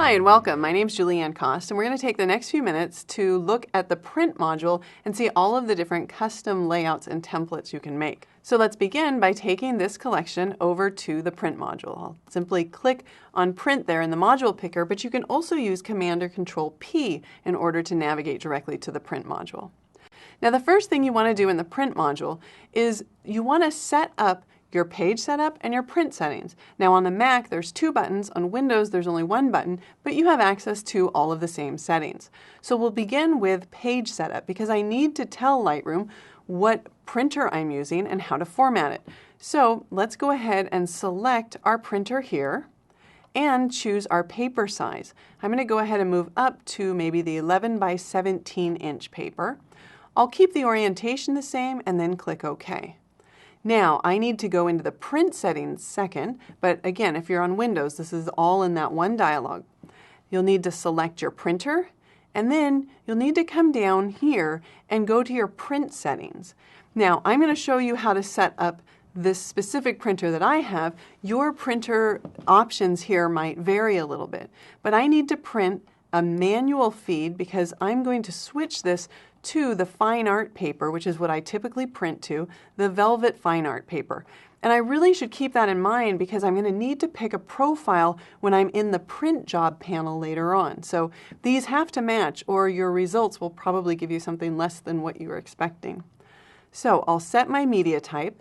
Hi and welcome. My name is Julianne Cost, and we're going to take the next few minutes to look at the print module and see all of the different custom layouts and templates you can make. So let's begin by taking this collection over to the print module. I'll simply click on print there in the module picker, but you can also use Command or Control P in order to navigate directly to the print module. Now the first thing you want to do in the print module is you want to set up your page setup and your print settings. Now on the Mac there's two buttons, on Windows there's only one button, but you have access to all of the same settings. So we'll begin with page setup because I need to tell Lightroom what printer I'm using and how to format it. So let's go ahead and select our printer here and choose our paper size. I'm going to go ahead and move up to maybe the 11 by 17 inch paper. I'll keep the orientation the same and then click OK. Now, I need to go into the print settings second, but again, if you're on Windows, this is all in that one dialog. You'll need to select your printer, and then you'll need to come down here and go to your print settings. Now, I'm going to show you how to set up this specific printer that I have. Your printer options here might vary a little bit, but I need to print a manual feed because I'm going to switch this to the fine art paper, which is what I typically print to, the velvet fine art paper. And I really should keep that in mind because I'm going to need to pick a profile when I'm in the print job panel later on. So these have to match or your results will probably give you something less than what you were expecting. So I'll set my media type.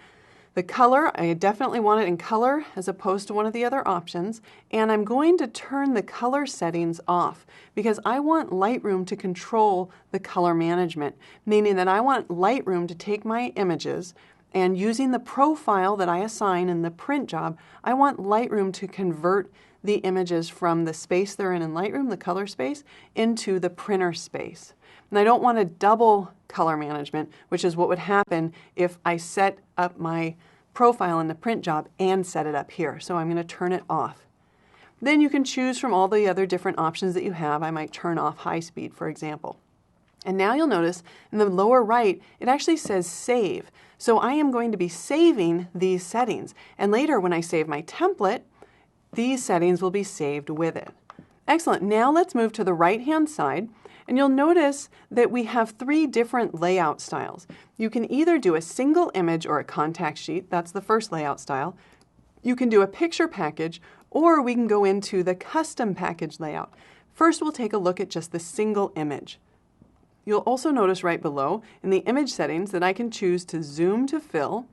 The color, I definitely want it in color as opposed to one of the other options, and I'm going to turn the color settings off because I want Lightroom to control the color management, meaning that I want Lightroom to take my images and using the profile that I assign in the print job, I want Lightroom to convert the images from the space they're in Lightroom, the color space, into the printer space. And I don't want a double color management, which is what would happen if I set up my profile in the print job and set it up here. So I'm going to turn it off. Then you can choose from all the other different options that you have. I might turn off high speed, for example. And now you'll notice in the lower right, it actually says save. So I am going to be saving these settings. And later when I save my template, these settings will be saved with it. Excellent. Now let's move to the right-hand side. And you'll notice that we have three different layout styles. You can either do a single image or a contact sheet. That's the first layout style. You can do a picture package, or we can go into the custom package layout. First, we'll take a look at just the single image. You'll also notice right below in the image settings that I can choose to zoom to fill.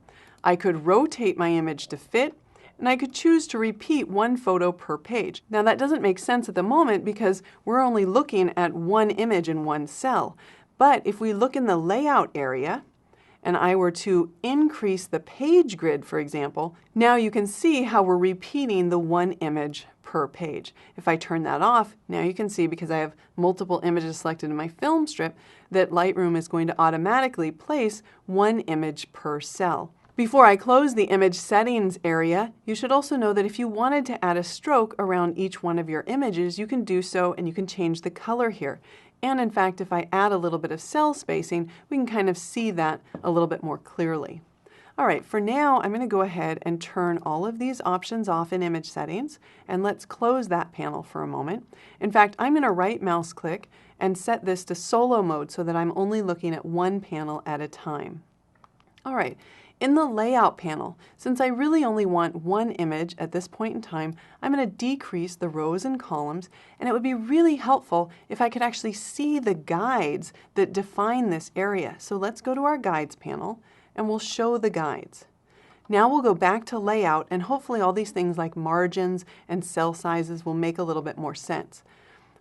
I could rotate my image to fit, and I could choose to repeat one photo per page. Now that doesn't make sense at the moment because we're only looking at one image in one cell. But if we look in the layout area and I were to increase the page grid, for example, now you can see how we're repeating the one image per page. If I turn that off, now you can see because I have multiple images selected in my film strip that Lightroom is going to automatically place one image per cell. Before I close the image settings area, you should also know that if you wanted to add a stroke around each one of your images, you can do so and you can change the color here. And in fact, if I add a little bit of cell spacing, we can kind of see that a little bit more clearly. All right, for now, I'm going to go ahead and turn all of these options off in image settings, and let's close that panel for a moment. In fact, I'm going to right mouse click and set this to solo mode so that I'm only looking at one panel at a time. All right. In the layout panel, since I really only want one image at this point in time, I'm going to decrease the rows and columns, and it would be really helpful if I could actually see the guides that define this area. So let's go to our guides panel and we'll show the guides. Now we'll go back to layout and hopefully all these things like margins and cell sizes will make a little bit more sense.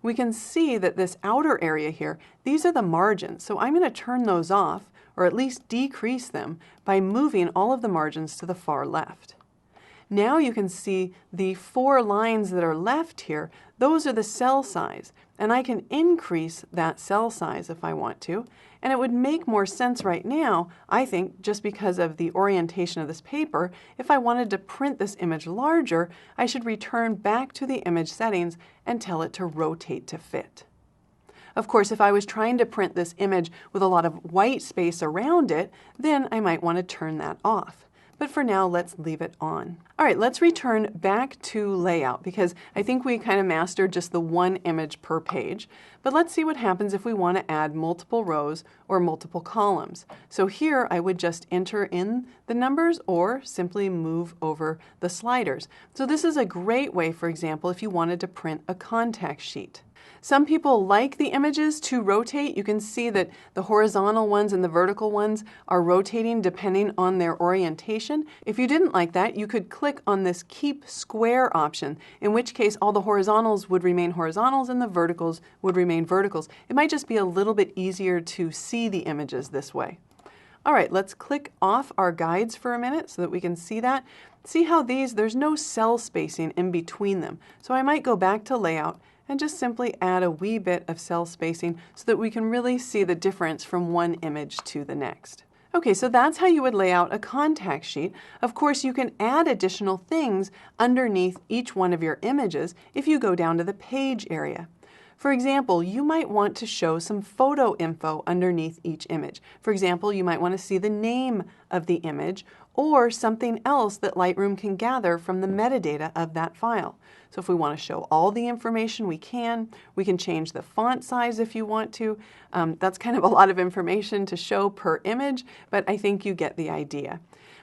We can see that this outer area here, these are the margins. So I'm going to turn those off, or at least decrease them by moving all of the margins to the far left. Now you can see the four lines that are left here, those are the cell size, and I can increase that cell size if I want to, and it would make more sense right now, I think, just because of the orientation of this paper. If I wanted to print this image larger, I should return back to the image settings and tell it to rotate to fit. Of course, if I was trying to print this image with a lot of white space around it, then I might want to turn that off. but for now, let's leave it on. All right, let's return back to layout because I think we kind of mastered just the one image per page. But let's see what happens if we want to add multiple rows or multiple columns. So here I would just enter in the numbers or simply move over the sliders. So this is a great way, for example, if you wanted to print a contact sheet. Some people like the images to rotate. You can see that the horizontal ones and the vertical ones are rotating depending on their orientation. If you didn't like that, you could click on this Keep Square option, in which case all the horizontals would remain horizontals and the verticals would remain verticals. It might just be a little bit easier to see the images this way. All right, let's click off our guides for a minute so that we can see that. See how there's no cell spacing in between them. So I might go back to layout and just simply add a wee bit of cell spacing so that we can really see the difference from one image to the next. Okay, so that's how you would lay out a contact sheet. Of course, you can add additional things underneath each one of your images if you go down to the page area. For example, you might want to show some photo info underneath each image. For example, you might want to see the name of the image or something else that Lightroom can gather from the metadata of that file. So if we want to show all the information, we can change the font size if you want to. That's kind of a lot of information to show per image, but I think you get the idea.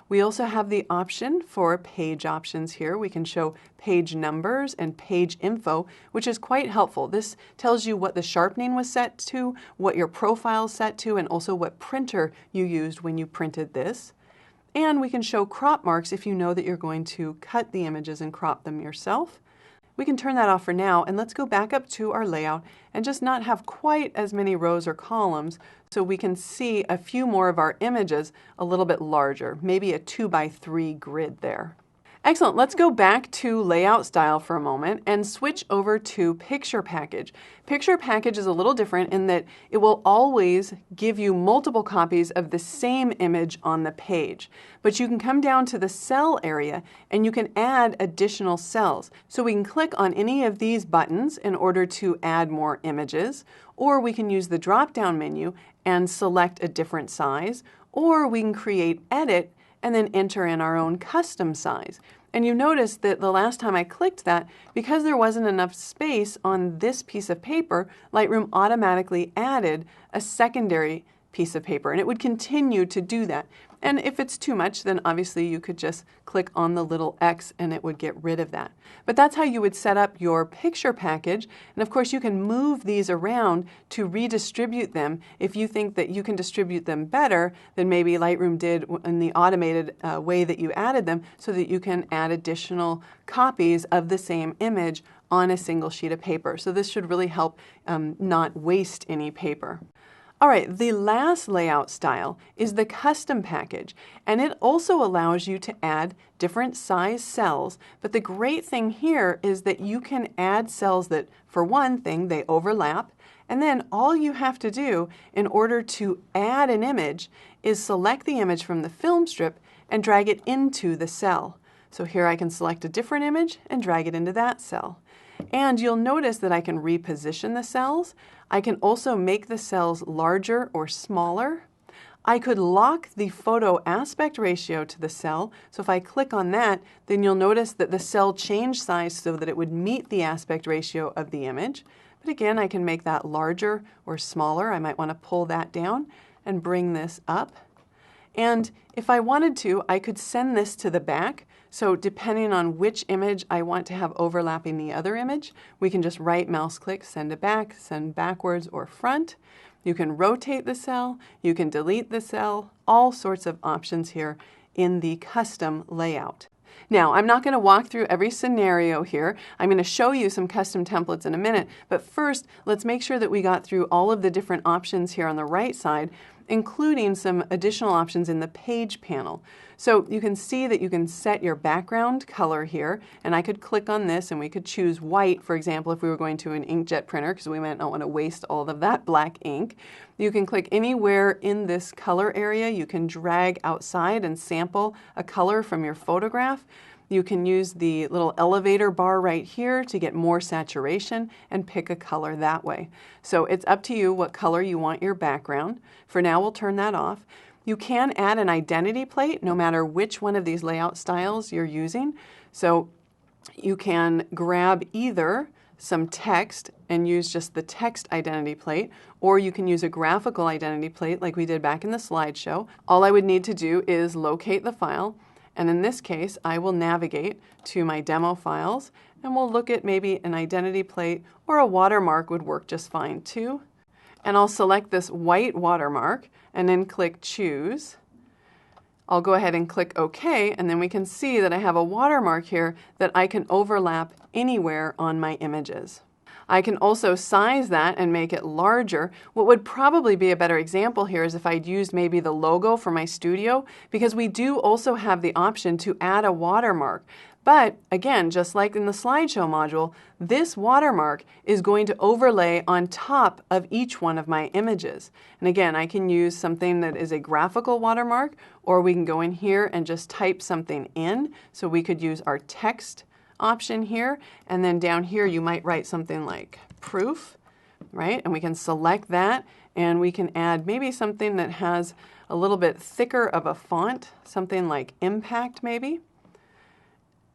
We also have the option for page options here. We can show page numbers and page info, which is quite helpful. This tells you what the sharpening was set to, what your profile is set to, and also what printer you used when you printed this. And we can show crop marks if you know that you're going to cut the images and crop them yourself. We can turn that off for now, and let's go back up to our layout and just not have quite as many rows or columns so we can see a few more of our images a little bit larger, maybe a 2x3 grid there. Excellent. Let's go back to layout style for a moment and switch over to picture package. Picture package is a little different in that it will always give you multiple copies of the same image on the page. But you can come down to the cell area and you can add additional cells. So we can click on any of these buttons in order to add more images, or we can use the drop-down menu and select a different size, or we can create edit and then enter in our own custom size. And you notice that the last time I clicked that, because there wasn't enough space on this piece of paper, Lightroom automatically added a secondary piece of paper, and it would continue to do that. And if it's too much, then obviously you could just click on the little X and it would get rid of that. But that's how you would set up your picture package. And of course you can move these around to redistribute them if you think that you can distribute them better than maybe Lightroom did in the automated way that you added them, so that you can add additional copies of the same image on a single sheet of paper. So this should really help not waste any paper. All right, the last layout style is the custom package, and it also allows you to add different size cells. But the great thing here is that you can add cells that, for one thing, they overlap, and then all you have to do in order to add an image is select the image from the film strip and drag it into the cell. So here I can select a different image and drag it into that cell. And you'll notice that I can reposition the cells. I can also make the cells larger or smaller. I could lock the photo aspect ratio to the cell. So if I click on that, then you'll notice that the cell changed size so that it would meet the aspect ratio of the image. But again, I can make that larger or smaller. I might want to pull that down and bring this up. And if I wanted to, I could send this to the back. So depending on which image I want to have overlapping the other image, we can just right mouse click, send it back, send backwards or front. You can rotate the cell, you can delete the cell, all sorts of options here in the custom layout. Now, I'm not going to walk through every scenario here. I'm going to show you some custom templates in a minute, but first, let's make sure that we got through all of the different options here on the right side, including some additional options in the page panel. So you can see that you can set your background color here, and I could click on this and we could choose white, for example, if we were going to an inkjet printer, because we might not want to waste all of that black ink. You can click anywhere in this color area. You can drag outside and sample a color from your photograph. You can use the little elevator bar right here to get more saturation and pick a color that way. So it's up to you what color you want your background. For now, we'll turn that off. You can add an identity plate no matter which one of these layout styles you're using. So you can grab either some text and use just the text identity plate, or you can use a graphical identity plate like we did back in the slideshow. All I would need to do is locate the file, and in this case I will navigate to my demo files and we'll look at maybe an identity plate, or a watermark would work just fine too. And I'll select this white watermark and then click Choose. I'll go ahead and click OK, and then we can see that I have a watermark here that I can overlap anywhere on my images. I can also size that and make it larger. What would probably be a better example here is if I'd used maybe the logo for my studio, because we do also have the option to add a watermark. But again, just like in the slideshow module, this watermark is going to overlay on top of each one of my images. And again, I can use something that is a graphical watermark, or we can go in here and just type something in. So we could use our text option here, and then down here you might write something like proof, right? And we can select that, and we can add maybe something that has a little bit thicker of a font, something like impact maybe.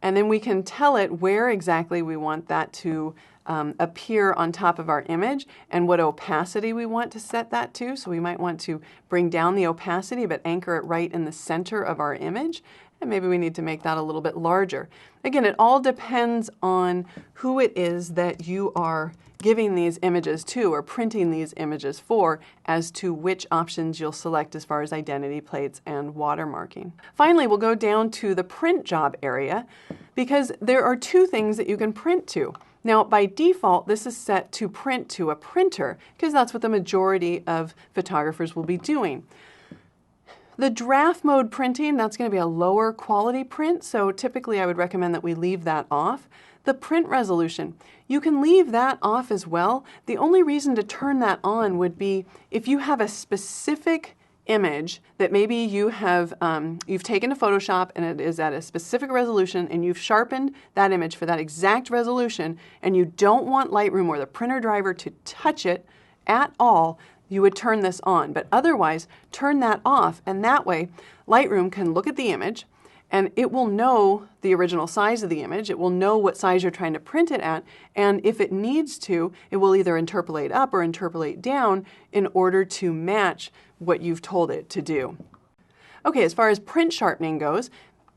And then we can tell it where exactly we want that to appear on top of our image and what opacity we want to set that to. So we might want to bring down the opacity but anchor it right in the center of our image. And maybe we need to make that a little bit larger. Again, it all depends on who it is that you are giving these images to or printing these images for as to which options you'll select as far as identity plates and watermarking. Finally, we'll go down to the print job area because there are two things that you can print to. Now, by default, this is set to print to a printer because that's what the majority of photographers will be doing. The draft mode printing, that's going to be a lower quality print, so typically I would recommend that we leave that off. The print resolution, you can leave that off as well. The only reason to turn that on would be if you have a specific image that maybe you have you've taken to Photoshop and it is at a specific resolution and you've sharpened that image for that exact resolution and you don't want Lightroom or the printer driver to touch it at all, you would turn this on. But otherwise, turn that off, and that way Lightroom can look at the image and it will know the original size of the image. It will know what size you're trying to print it at, and if it needs to, it will either interpolate up or interpolate down in order to match what you've told it to do. Okay, as far as print sharpening goes,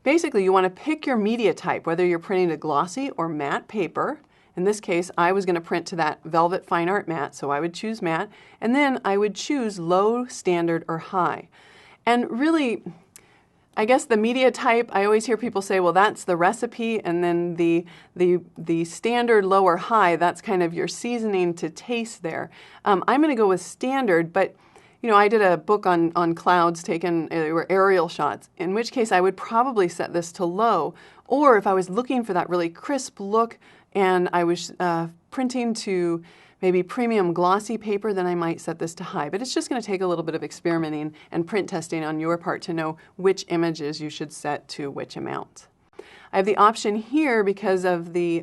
basically you want to pick your media type, whether you're printing a glossy or matte paper. In this case, I was going to print to that Velvet Fine Art matte, so I would choose matte, and then I would choose low, standard, or high. And really, I guess the media type, I always hear people say, well, that's the recipe, and then the standard, low, or high, that's kind of your seasoning to taste there. I'm going to go with standard, but you know, I did a book on clouds taken, they were aerial shots, in which case I would probably set this to low. Or if I was looking for that really crisp look and I was printing to maybe premium glossy paper, then I might set this to high. But it's just going to take a little bit of experimenting and print testing on your part to know which images you should set to which amount. I have the option here because of the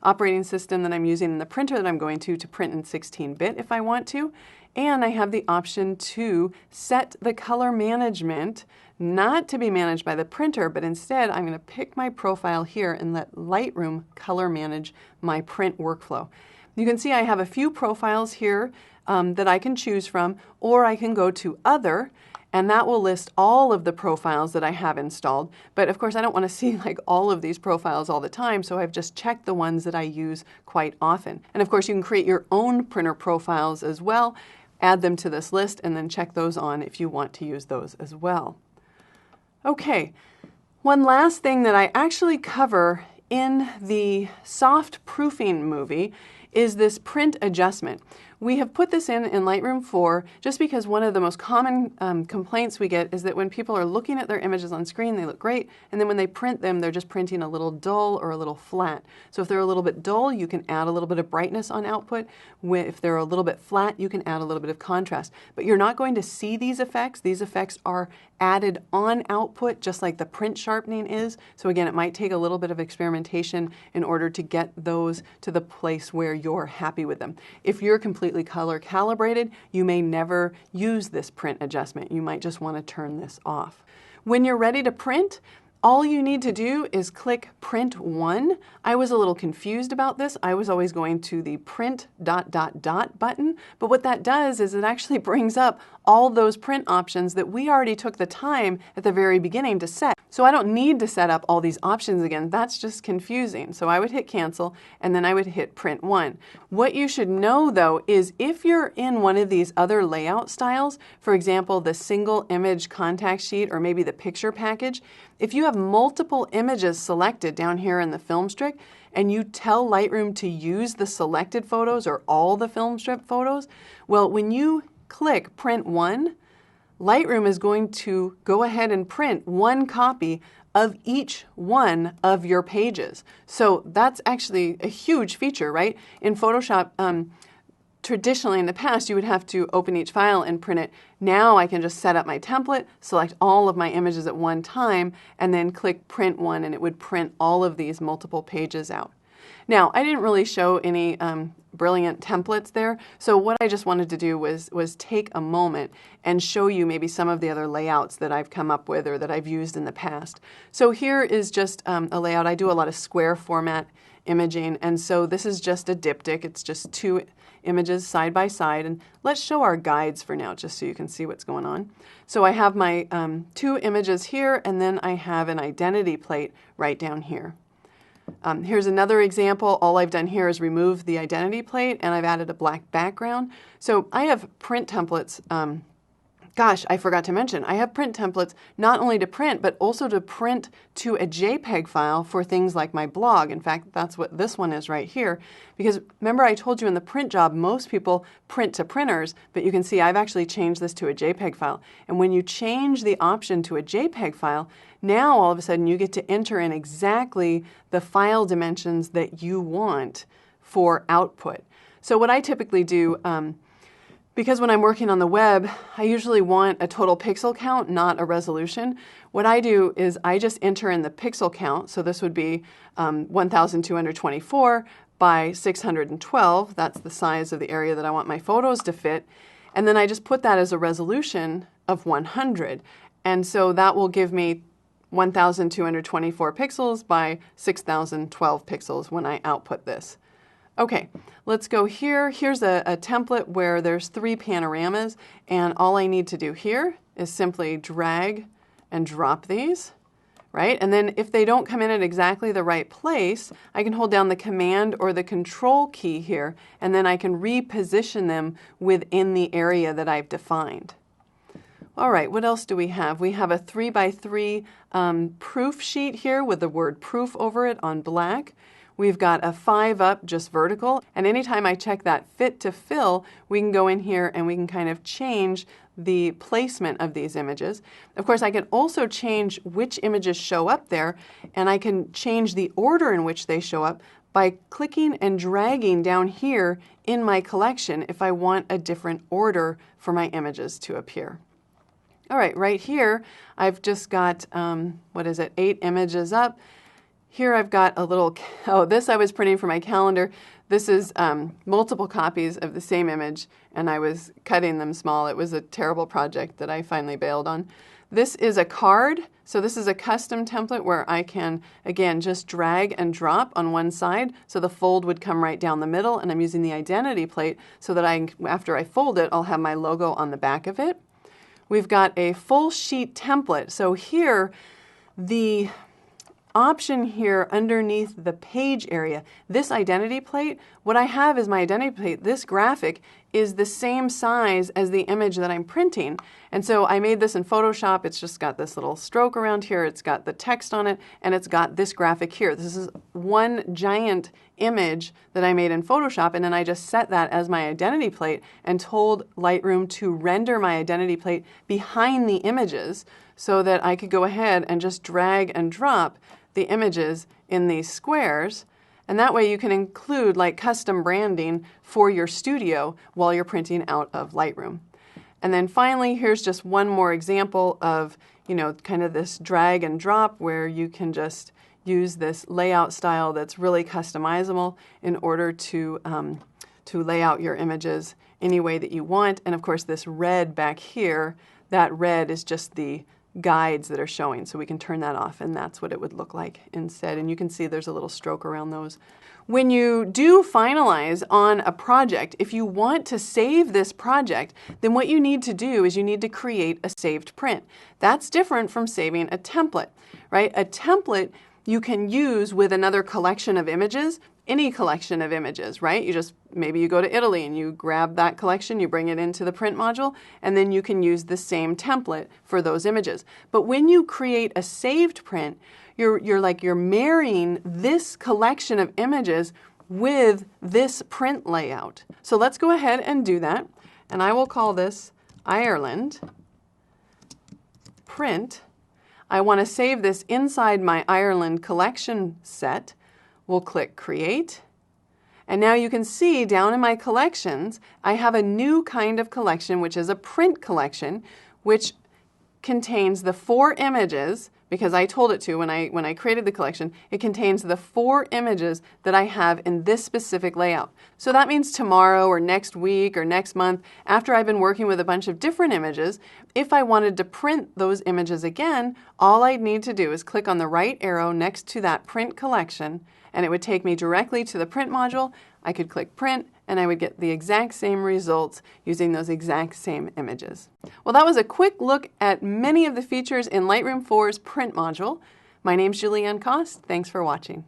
operating system that I'm using in the printer that I'm going to print in 16-bit if I want to. And I have the option to set the color management not to be managed by the printer, but instead I'm going to pick my profile here and let Lightroom color manage my print workflow. You can see I have a few profiles here that I can choose from, or I can go to Other, and that will list all of the profiles that I have installed. But of course I don't want to see like all of these profiles all the time, so I've just checked the ones that I use quite often. And of course you can create your own printer profiles as well, add them to this list, and then check those on if you want to use those as well. Okay, one last thing that I actually cover in the soft proofing movie is this print adjustment. We have put this in Lightroom 4 just because one of the most common complaints we get is that when people are looking at their images on screen, they look great, and then when they print them, they're just printing a little dull or a little flat. So if they're a little bit dull, you can add a little bit of brightness on output. If they're a little bit flat, you can add a little bit of contrast. But you're not going to see these effects. These effects are added on output, just like the print sharpening is. So again, it might take a little bit of experimentation in order to get those to the place where you're happy with them. If you're completely color calibrated, you may never use this print adjustment. You might just want to turn this off. When you're ready to print, all you need to do is click Print 1. I was a little confused about this. I was always going to the Print ... button, but what that does is it actually brings up all those print options that we already took the time at the very beginning to set. So I don't need to set up all these options again. That's just confusing. So I would hit Cancel, and then I would hit Print 1. What you should know, though, is if you're in one of these other layout styles, for example, the single image contact sheet or maybe the picture package, if you have multiple images selected down here in the film strip and you tell Lightroom to use the selected photos or all the film strip photos, well, when you click Print 1, Lightroom is going to go ahead and print one copy of each one of your pages. So that's actually a huge feature, right? In Photoshop, traditionally in the past, you would have to open each file and print it. Now I can just set up my template, select all of my images at one time, and then click Print 1, and it would print all of these multiple pages out. Now, I didn't really show any brilliant templates there, so what I just wanted to do was take a moment and show you maybe some of the other layouts that I've come up with or that I've used in the past. So here is just a layout. I do a lot of square format imaging, and so this is just a diptych. It's just two images side by side, and let's show our guides for now just so you can see what's going on. So I have my two images here, and then I have an identity plate right down here. Here's another example. All I've done here is remove the identity plate, and I've added a black background. So I have print templates. Gosh, I forgot to mention, I have print templates not only to print, but also to print to a JPEG file for things like my blog. In fact, that's what this one is right here. Because remember I told you in the print job, most people print to printers, but you can see I've actually changed this to a JPEG file. And when you change the option to a JPEG file, now all of a sudden you get to enter in exactly the file dimensions that you want for output. So what I typically do, because when I'm working on the web, I usually want a total pixel count, not a resolution. What I do is I just enter in the pixel count. So this would be 1,224 by 612. That's the size of the area that I want my photos to fit. And then I just put that as a resolution of 100. And so that will give me 1,224 pixels by 6,012 pixels when I output this. Okay, let's go here. Here's a template where there's 3 panoramas, and all I need to do here is simply drag and drop these, right? And then if they don't come in at exactly the right place, I can hold down the Command or the Control key here, and then I can reposition them within the area that I've defined. All right, what else do we have? We have a 3x3 proof sheet here with the word proof over it on black. We've got a 5 up just vertical, and anytime I check that fit to fill, we can go in here and we can kind of change the placement of these images. Of course, I can also change which images show up there, and I can change the order in which they show up by clicking and dragging down here in my collection if I want a different order for my images to appear. All right here, I've just got, 8 images up. Here I've got a little, this I was printing for my calendar. This is multiple copies of the same image, and I was cutting them small. It was a terrible project that I finally bailed on. This is a card. So this is a custom template where I can, again, just drag and drop on one side. So the fold would come right down the middle, and I'm using the identity plate so that after I fold it, I'll have my logo on the back of it. We've got a full sheet template. So here, the option here underneath the page area, this identity plate, what I have is my identity plate. This graphic is the same size as the image that I'm printing. And so I made this in Photoshop. It's just got this little stroke around here. It's got the text on it, and it's got this graphic here. This is one giant image that I made in Photoshop, and then I just set that as my identity plate and told Lightroom to render my identity plate behind the images so that I could go ahead and just drag and drop the images in these squares, and that way you can include like custom branding for your studio while you're printing out of Lightroom. And then finally, here's just one more example of, kind of this drag and drop where you can just use this layout style that's really customizable in order to lay out your images any way that you want. And of course, this red back here, that red is just the guides that are showing, so we can turn that off, and that's what it would look like instead. And you can see there's a little stroke around those. When you do finalize on a project, if you want to save this project, then what you need to do is you need to create a saved print. That's different from saving a template, right? A template you can use with another collection of images, any collection of images, right? Maybe you go to Italy and you grab that collection, you bring it into the print module, and then you can use the same template for those images. But when you create a saved print, you're marrying this collection of images with this print layout. So let's go ahead and do that. And I will call this Ireland print. I want to save this inside my Ireland collection set. We'll click Create. And now you can see down in my collections, I have a new kind of collection, which is a print collection, which contains the 4 images, because I told it to when I created the collection, it contains the 4 images that I have in this specific layout. So that means tomorrow or next week or next month, after I've been working with a bunch of different images, if I wanted to print those images again, all I'd need to do is click on the right arrow next to that print collection, and it would take me directly to the print module. I could click print, and I would get the exact same results using those exact same images. Well, that was a quick look at many of the features in Lightroom 4's print module. My name's Julianne Kost. Thanks for watching.